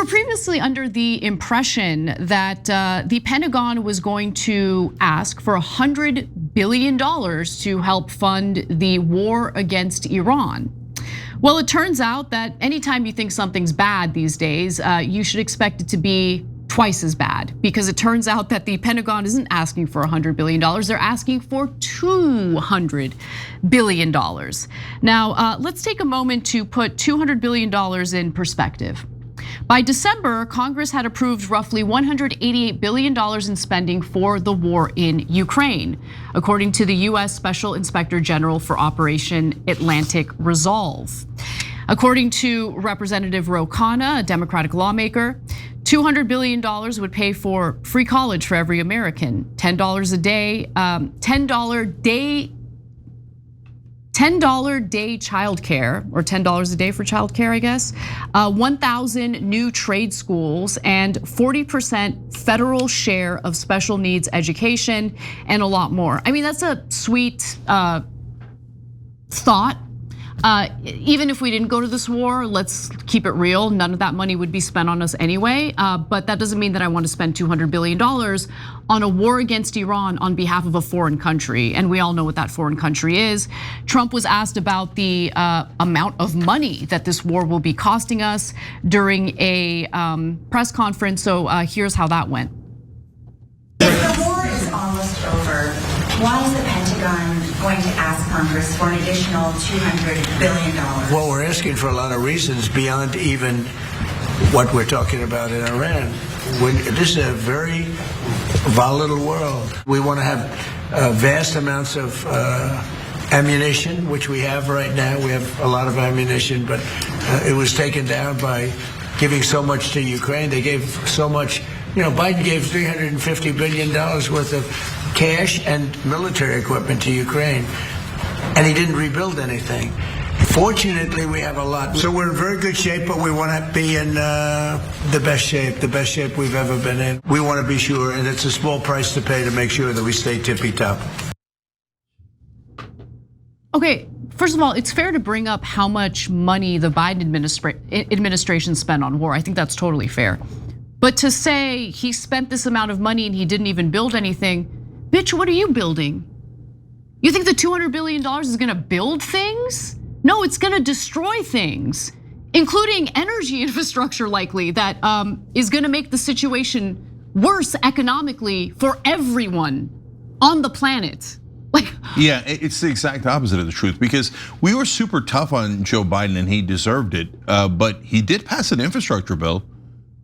were previously under the impression that the Pentagon was going to ask for $100 billion to help fund the war against Iran. Well, it turns out that anytime you think something's bad these days, you should expect it to be twice as bad, because it turns out that the Pentagon isn't asking for $100 billion, they're asking for $200 billion. Now, let's take a moment to put $200 billion in perspective. By December, Congress had approved roughly $188 billion in spending for the war in Ukraine, according to the US Special Inspector General for Operation Atlantic Resolve. According to Representative Ro Khanna, a Democratic lawmaker, $200 billion would pay for free college for every American, $10 a day, $10 day childcare, or $10 a day for childcare, I guess. 1,000 new trade schools and 40% federal share of special needs education, and a lot more. I mean, that's a sweet thought. Even if we didn't go to this war, let's keep it real, none of that money would be spent on us anyway. But that doesn't mean that I want to spend $200 billion on a war against Iran on behalf of a foreign country. And we all know what that foreign country is. Trump was asked about the amount of money that this war will be costing us during a press conference. So here's how that went. If the war is almost over, why is the Pentagon going to ask Congress for an additional $200 billion? Well, we're asking for a lot of reasons beyond even what we're talking about in Iran. This is a very volatile world. We want to have vast amounts of ammunition, which we have right now. We have a lot of ammunition, but it was taken down by giving so much to Ukraine. They gave so much. You know, Biden gave $350 billion worth of cash and military equipment to Ukraine, and he didn't rebuild anything. Fortunately, we have a lot. So we're in very good shape, but we want to be in the best shape we've ever been in. We want to be sure, and it's a small price to pay to make sure that we stay tippy top. Okay, first of all, it's fair to bring up how much money the Biden administration spent on war. I think that's totally fair. But to say he spent this amount of money and he didn't even build anything, bitch, what are you building? You think the $200 billion is gonna build things? No, it's gonna destroy things, including energy infrastructure likely, that is gonna make the situation worse economically for everyone on the planet. Yeah, it's the exact opposite of the truth, because we were super tough on Joe Biden and he deserved it, but he did pass an infrastructure bill.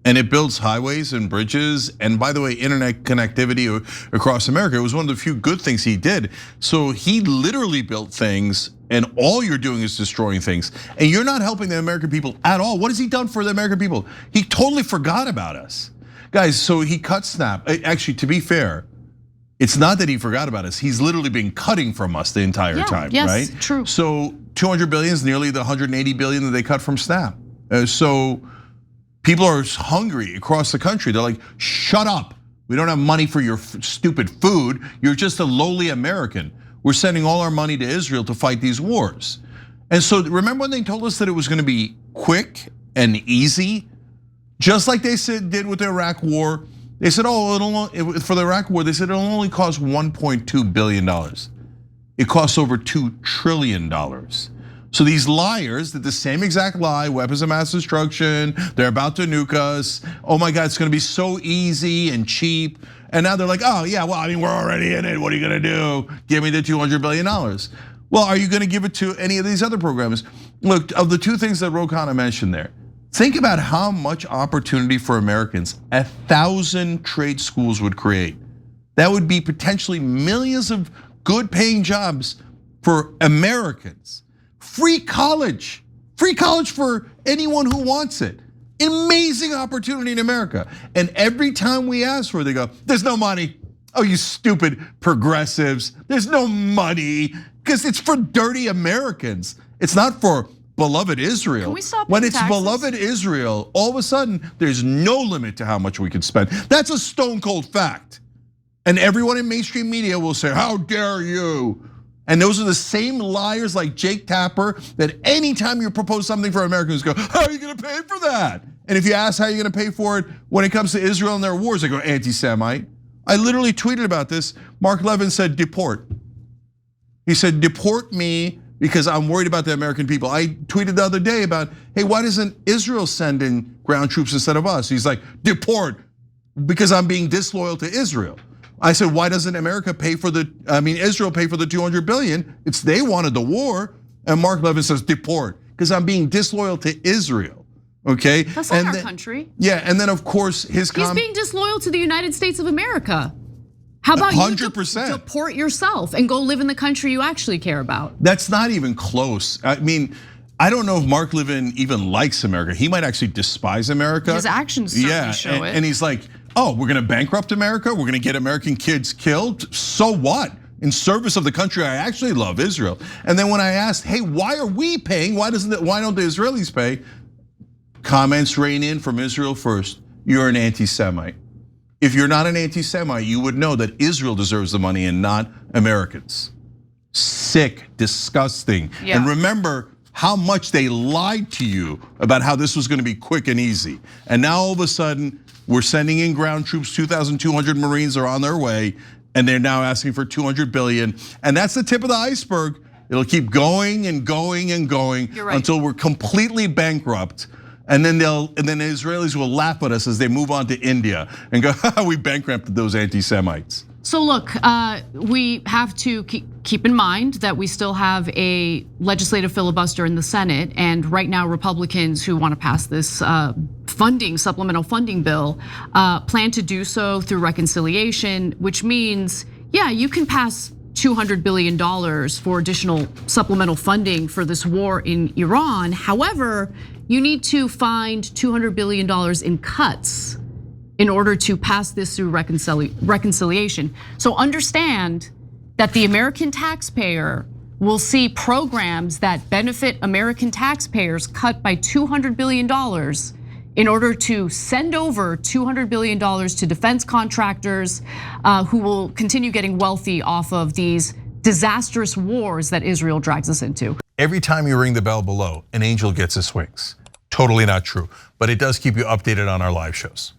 And it builds highways and bridges, and by the way, internet connectivity across America. It was one of the few good things he did. So he literally built things, and all you're doing is destroying things. And you're not helping the American people at all. What has he done for the American people? He totally forgot about us. Guys, so he cut SNAP. Actually, to be fair, it's not that he forgot about us. He's literally been cutting from us the entire time, yes, right? True. So 200 billion is nearly the 180 billion that they cut from SNAP. So people are hungry across the country. They're like, shut up. We don't have money for your stupid food. You're just a lowly American. We're sending all our money to Israel to fight these wars. And so remember when they told us that it was gonna be quick and easy? Just like they did with the Iraq war. They said, for the Iraq war, they said it'll only cost $1.2 billion. It costs over $2 trillion. So these liars did the same exact lie, weapons of mass destruction, they're about to nuke us. Oh my God, it's gonna be so easy and cheap. And now they're like, oh yeah, well, I mean, we're already in it. What are you gonna do? Give me the $200 billion. Well, are you gonna give it to any of these other programs? Look, of the two things that Ro Khanna mentioned there, think about how much opportunity for Americans 1,000 trade schools would create. That would be potentially millions of good paying jobs for Americans. Free college for anyone who wants it. Amazing opportunity in America. And every time we ask for it, they go, there's no money. Oh, you stupid progressives. There's no money, because it's for dirty Americans. It's not for beloved Israel. Can we stop when paying it's taxes? beloved Israel, all of a sudden, there's no limit to how much we can spend. That's a stone cold fact. And everyone in mainstream media will say, how dare you? And those are the same liars like Jake Tapper that anytime you propose something for Americans go, how are you gonna pay for that? And if you ask how you're gonna pay for it when it comes to Israel and their wars, they go anti-Semite. I literally tweeted about this. Mark Levin said, deport. He said, deport me because I'm worried about the American people. I tweeted the other day about, hey, why doesn't Israel send in ground troops instead of us? He's like, deport, because I'm being disloyal to Israel. I said, why doesn't Israel pay for the 200 billion? They wanted the war. And Mark Levin says, deport, because I'm being disloyal to Israel. Okay? That's not our country. Yeah, and then of course he's being disloyal to the United States of America. How about 100%. You deport yourself and go live in the country you actually care about? That's not even close. I mean, I don't know if Mark Levin even likes America. He might actually despise America. His actions certainly show it. And he's like, oh, we're gonna bankrupt America? We're gonna get American kids killed? So what? In service of the country I actually love, Israel. And then when I asked, hey, why are we paying? Why don't the Israelis pay? Comments rain in from Israel first. You're an anti-Semite. If you're not an anti-Semite, you would know that Israel deserves the money and not Americans. Sick, disgusting. Yeah. And remember how much they lied to you about how this was gonna be quick and easy. And now all of a sudden, we're sending in ground troops, 2,200 Marines are on their way, and they're now asking for 200 billion. And that's the tip of the iceberg. It'll keep going and going and going until we're completely bankrupt. And then the Israelis will laugh at us as they move on to India and go, we bankrupted those anti-Semites. So look, we have to keep in mind that we still have a legislative filibuster in the Senate, and right now Republicans who want to pass this supplemental funding bill, plan to do so through reconciliation, which means, yeah, you can pass $200 billion for additional supplemental funding for this war in Iran. However, you need to find $200 billion in cuts in order to pass this through reconciliation. So understand that the American taxpayer will see programs that benefit American taxpayers cut by $200 billion in order to send over $200 billion to defense contractors who will continue getting wealthy off of these disastrous wars that Israel drags us into. Every time you ring the bell below, an angel gets his wings. Totally not true, but it does keep you updated on our live shows.